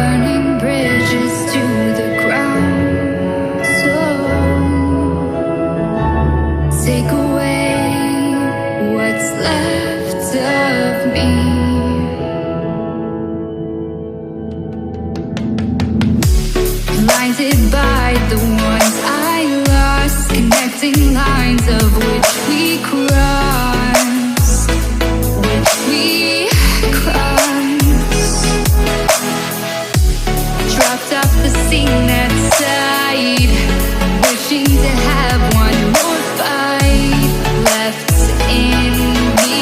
burning bridges to the ground. So take away what's left of me. Blinded by the ones I lost, connecting lines of which we crossed, which we crossed. Dropped off the scene that side, wishing to have one more fight left in me.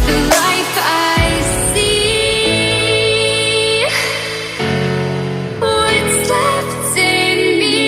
The life I see, what's left in me.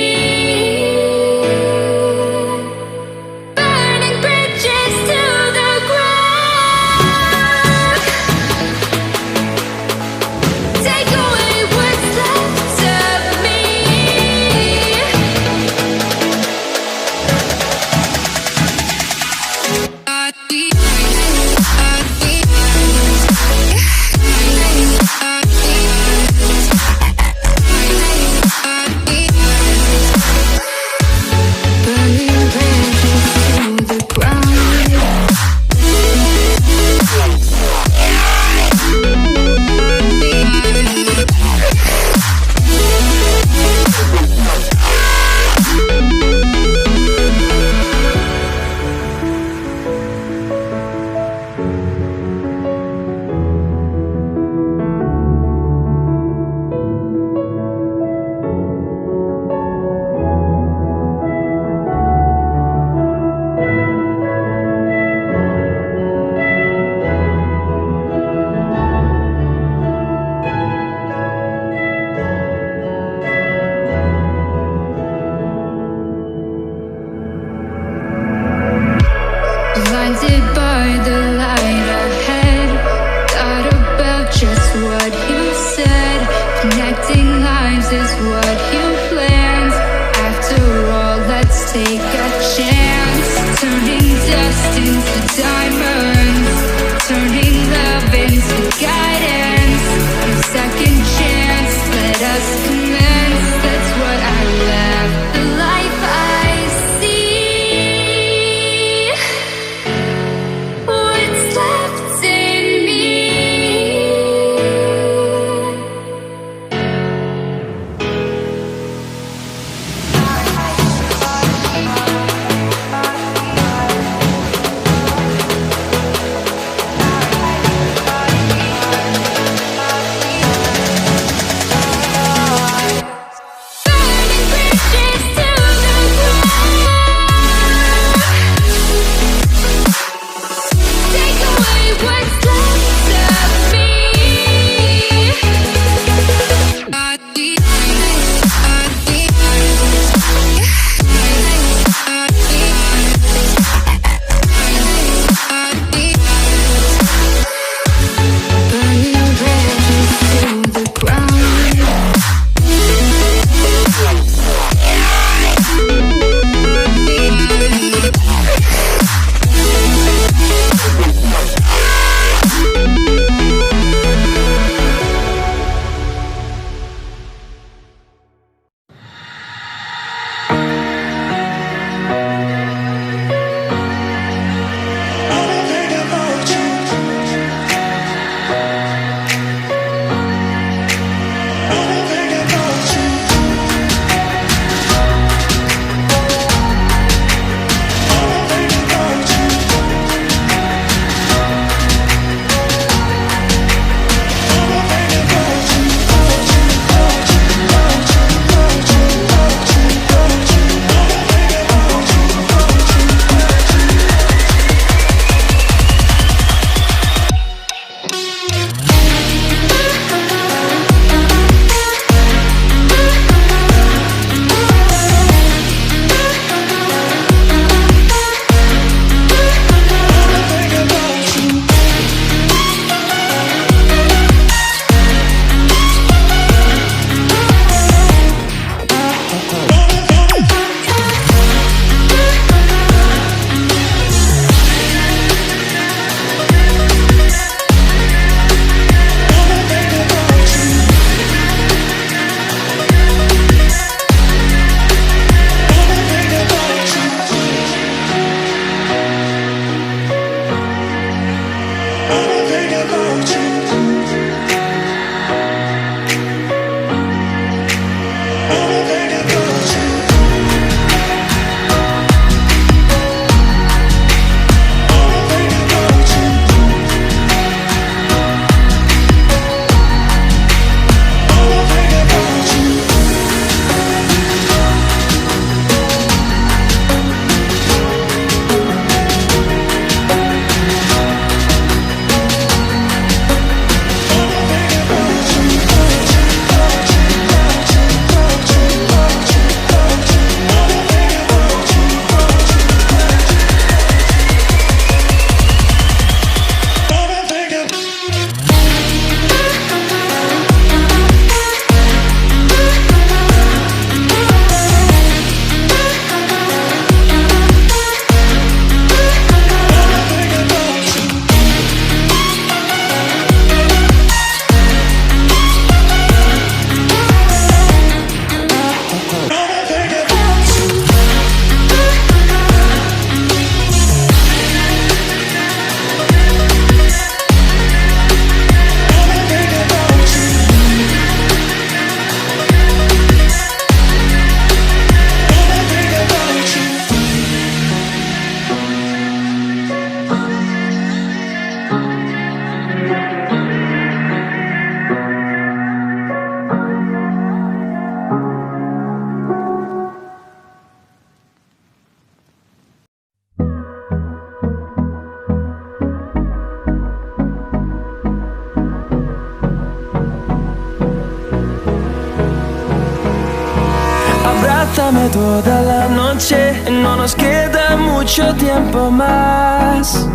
bésame toda la noche, no nos queda mucho tiempo más.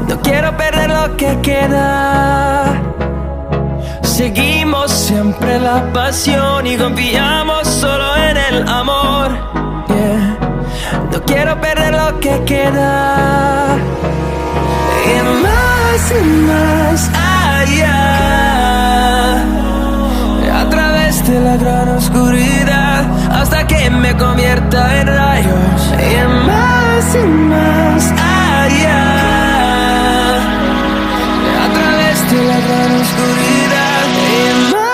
No quiero perder lo que queda. Seguimos siempre la pasión y confiamos solo en el amor. Yeah. No quiero perder lo que queda. Y más allá, a través de la gran oscuridad, hasta que me convierta en rayos. Y más allá, a través de la gran oscuridad. Y más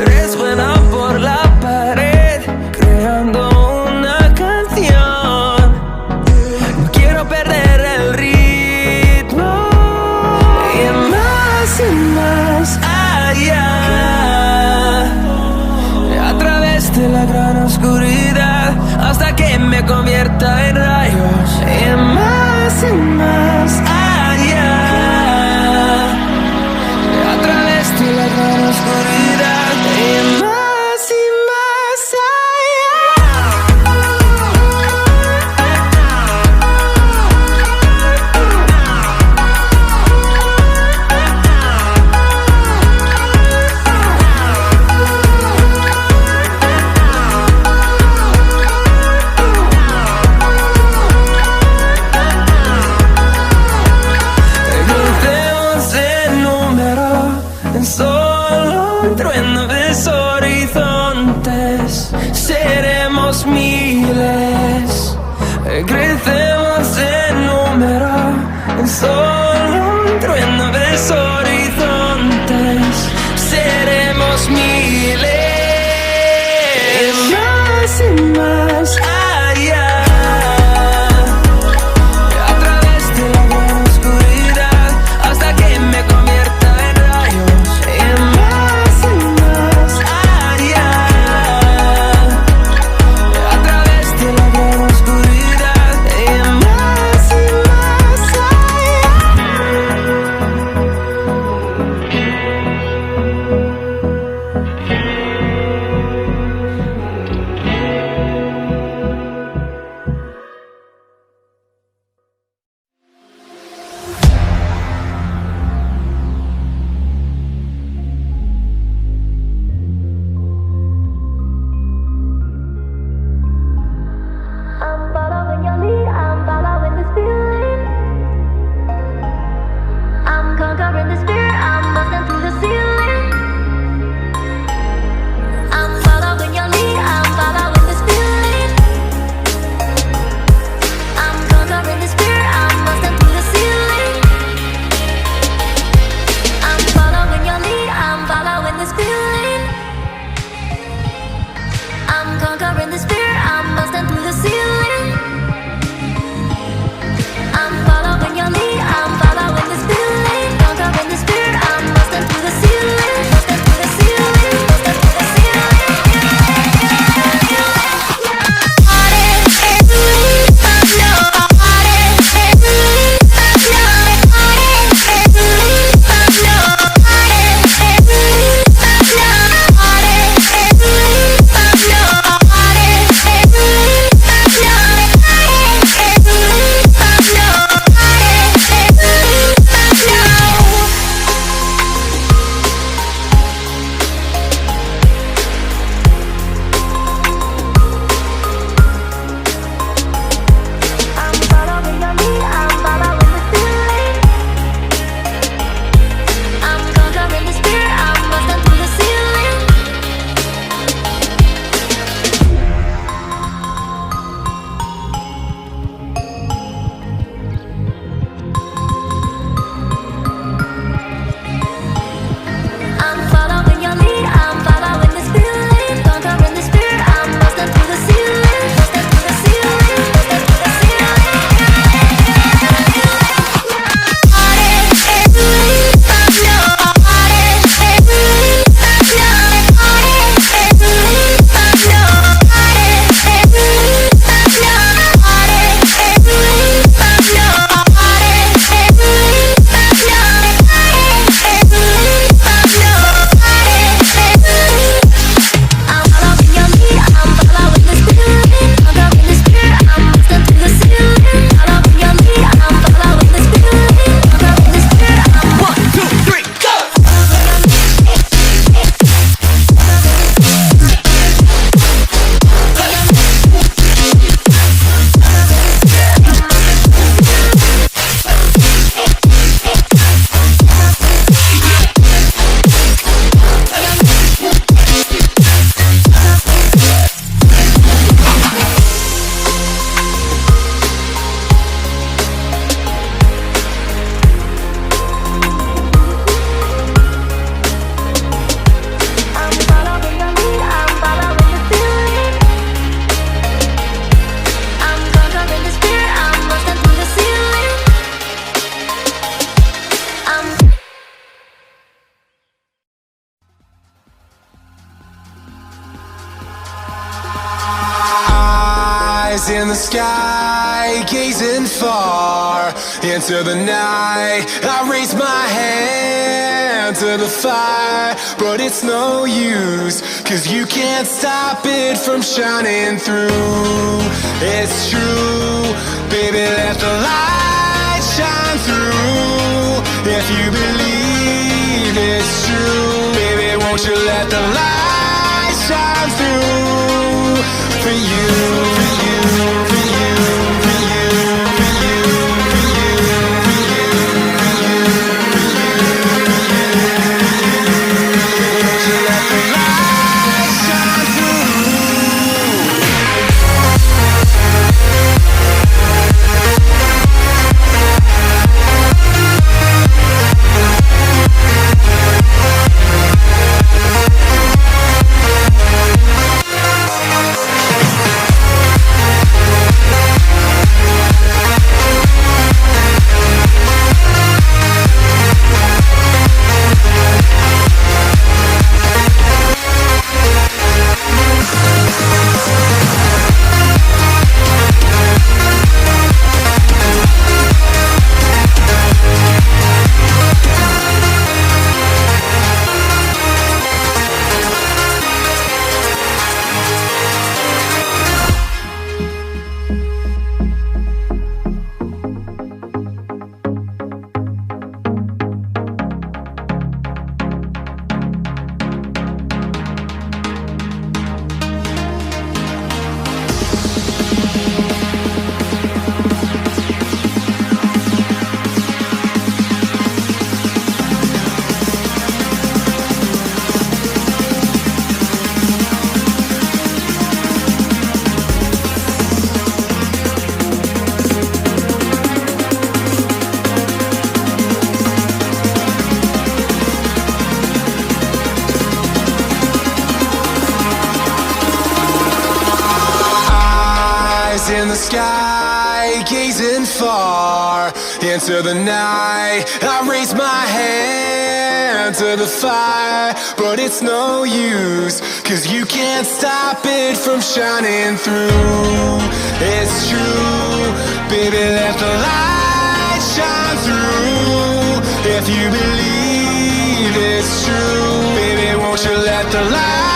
resuenan por la pared, creando una canción. No quiero perder el ritmo. Y más allá, a través de la gran oscuridad, hasta que me convierta en rayos. Y más allá, a través de la gran oscuridad. Y más seremos miles, crecemos en número, en solo un trueno de horizontes, seremos miles, más allá, a través de la gran oscuridad, hasta que me convierta en rayos. Y más allá, a través de la gran oscuridad. Y más I'm following your lead, I'm following this feeling. I'm conquering the spirit, I'm busting through the ceiling. I'm following your lead, I'm following this feeling. I'm conquering the spirit, I'm busting through the ceiling. I'm following your lead, I'm following this feeling. I'm conquering the spirit, I'm busting through the ceiling. I'm following your lead, I'm following this feeling. Conquering the spirit, I'm busting through the ceiling. Busting through the ceiling, busting through the ceiling. in the sky, gazing far into the night. I raise my hand to the fire, but it's no use, 'cause you can't stop it from shining through. It's true, baby, let the light shine through. If you believe it's true, baby, won't you let the light shine through for you, for you, for you, for you, for you, for you, for you, for you, for you. Won't you let the light shine through? In the sky, gazing far into the night. I raise my hand to the fire, but it's no use, 'cause you can't stop it from shining through. It's true, baby, let the light shine through. If you believe it's true, baby, won't you let the light